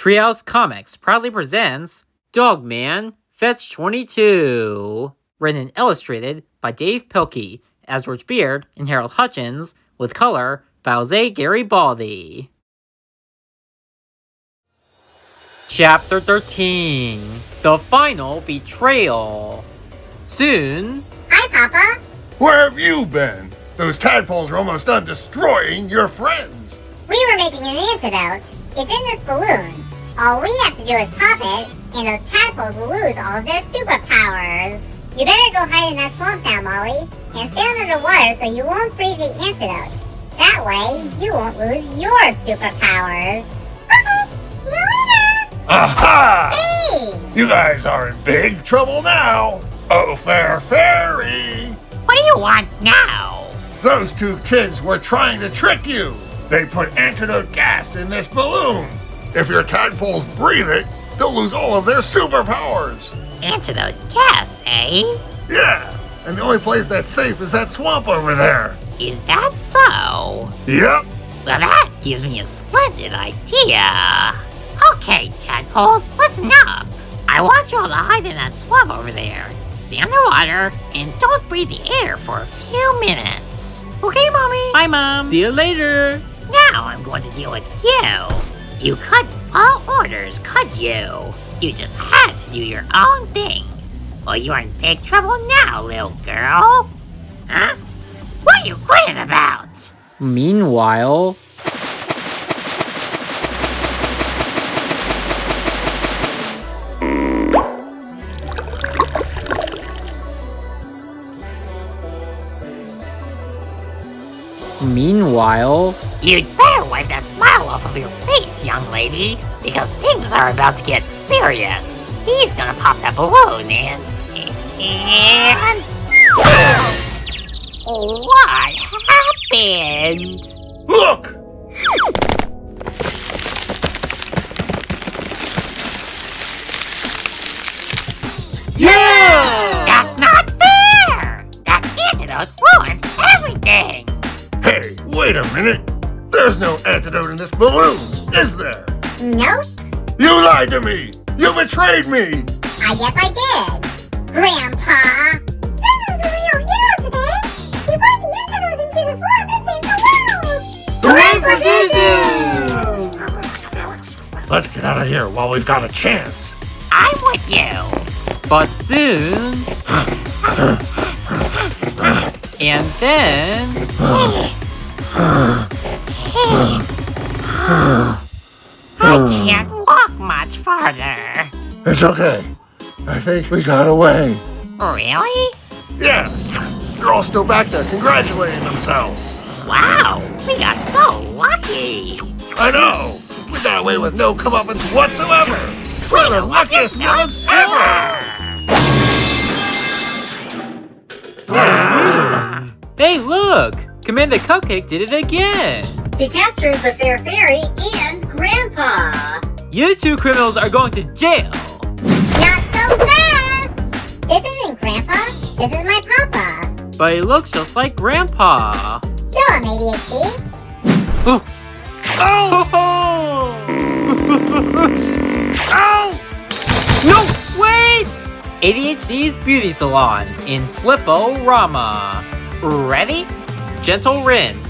Treehouse Comics proudly presents Dog Man, Fetch-22, written and illustrated by Dav Pilkey as George Beard and Harold Hutchins, with color by Jose Garibaldi. Chapter 13, The Final Betrayal. Soon. Hi, Papa. Where have you been? Those tadpoles are almost done destroying your friends. We were making an antidote. It's in this balloon. All we have to do is pop it, and those tadpoles will lose all of their superpowers. You better go hide in that swamp now, Molly, and stay under the water so you won't breathe the antidote. That way, you won't lose your superpowers. Okay, see you later. Aha! Hey! You guys are in big trouble now. Oh, fair fairy! What do you want now? Those two kids were trying to trick you. They put antidote gas in this balloon. If your tadpoles breathe it, they'll lose all of their superpowers. Antidote gas, eh? Yeah, and the only place that's safe is that swamp over there. Is that so? Yep. Well, that gives me a splendid idea. Okay, tadpoles, listen up. I want you all to hide in that swamp over there. Stay underwater and don't breathe the air for a few minutes. Okay, Mommy? Bye, Mom. See you later. Now I'm going to deal with you. You couldn't follow orders, could you? You just had to do your own thing. Well, you're in big trouble now, little girl. Huh? What are you grinning about? Meanwhile. You'd better wipe that smile off of your face, young lady, because things are about to get serious. He's gonna pop that balloon and... What happened? Look! Yeah! That's not fair! That antidote ruined everything! Hey, wait a minute. There's no antidote in this balloon, is there? Nope. You lied to me! You betrayed me! I guess I did. Grandpa! Zuzu's the real hero today! She brought the antidote into the swamp and saved the world! Hooray for Zuzu! Let's get out of here while we've got a chance. I'm with you! But soon. And then. I can't walk much farther. It's okay. I think we got away. Really? Yeah, they're all still back there congratulating themselves. Wow, we got so lucky. I know. We got away with no comeuppance whatsoever. We're the luckiest villains ever. Hey, look! Commander Cupcake did it again! He captured the Fair Fairy and Grandpa! You two criminals are going to jail! Not so fast! This isn't Grandpa, this is my Papa. But he looks just like Grandpa. Show him, ADHD. Oh! Oh! Ow! No! Wait! ADHD's Beauty Salon in Flippo-Rama. Ready? Gentle rinse.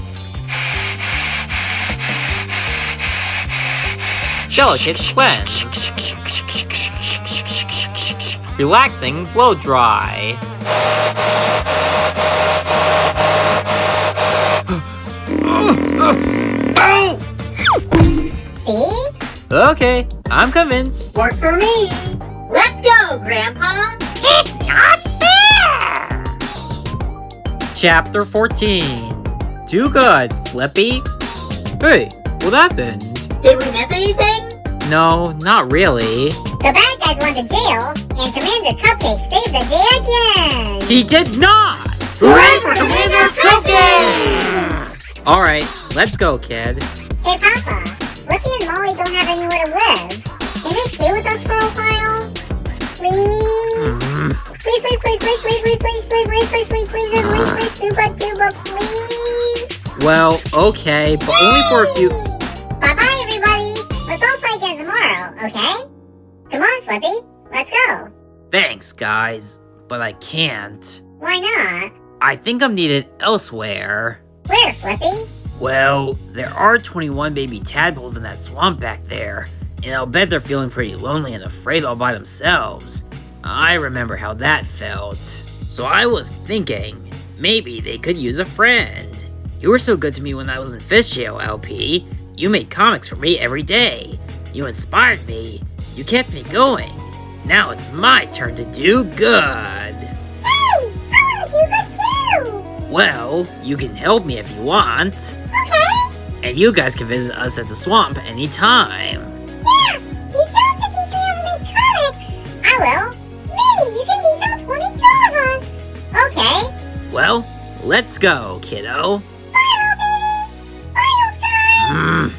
Delicate cleanse. Relaxing blow dry. Ow! See? Okay, I'm convinced. Works for me. Let's go, Grandpa. It's not fair! Chapter 14. Too good, Flippy. Hey, what happened? Did we miss anything? No, not really. The bad guys went to jail, and Commander Cupcake saved the day again! He did not! Hooray for Commander Cupcake! Alright, let's go, kid. Hey, Papa. Flippy and Molly don't have anywhere to live. Can they stay with us for a while? Please? Please, please, please, please, please, please, please, please, please, please, please, please, please, please, supa, tuba, please? Well, okay, but only for a few... Bye-bye, everybody. Let's all play again tomorrow. okay? Come on, Flippy, let's go. Thanks, guys, but I can't. Why not? I think I'm needed elsewhere. Where, Flippy? Well, there are 21 baby tadpoles in that swamp back there, and I'll bet they're feeling pretty lonely and afraid all by themselves. I remember how that felt. So I was thinking, maybe they could use a friend. You were so good to me when I was in fish jail, LP. You made comics for me every day. You inspired me. You kept me going. Now it's my turn to do good. Hey, I want to do good too. Well, you can help me if you want. Okay. And you guys can visit us at the swamp anytime. Yeah, you still have to teach me how to make comics. I will. Maybe you can teach all 22 of us. Okay. Well, let's go, kiddo. Bye, baby. Bye, guys.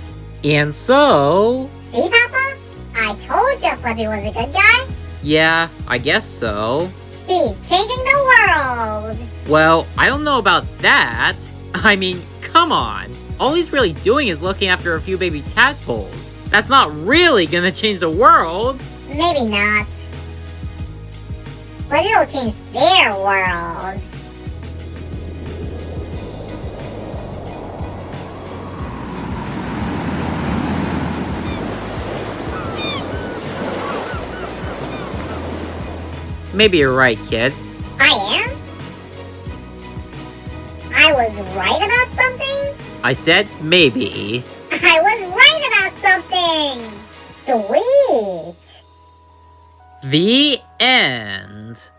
And so... See, Papa? I told you Flippy was a good guy. Yeah, I guess so. He's changing the world. Well, I don't know about that. I mean, come on. All he's really doing is looking after a few baby tadpoles. That's not really gonna change the world. Maybe not. But it'll change their world. Maybe you're right, kid. I am? I was right about something? I said maybe. I was right about something! Sweet! The end.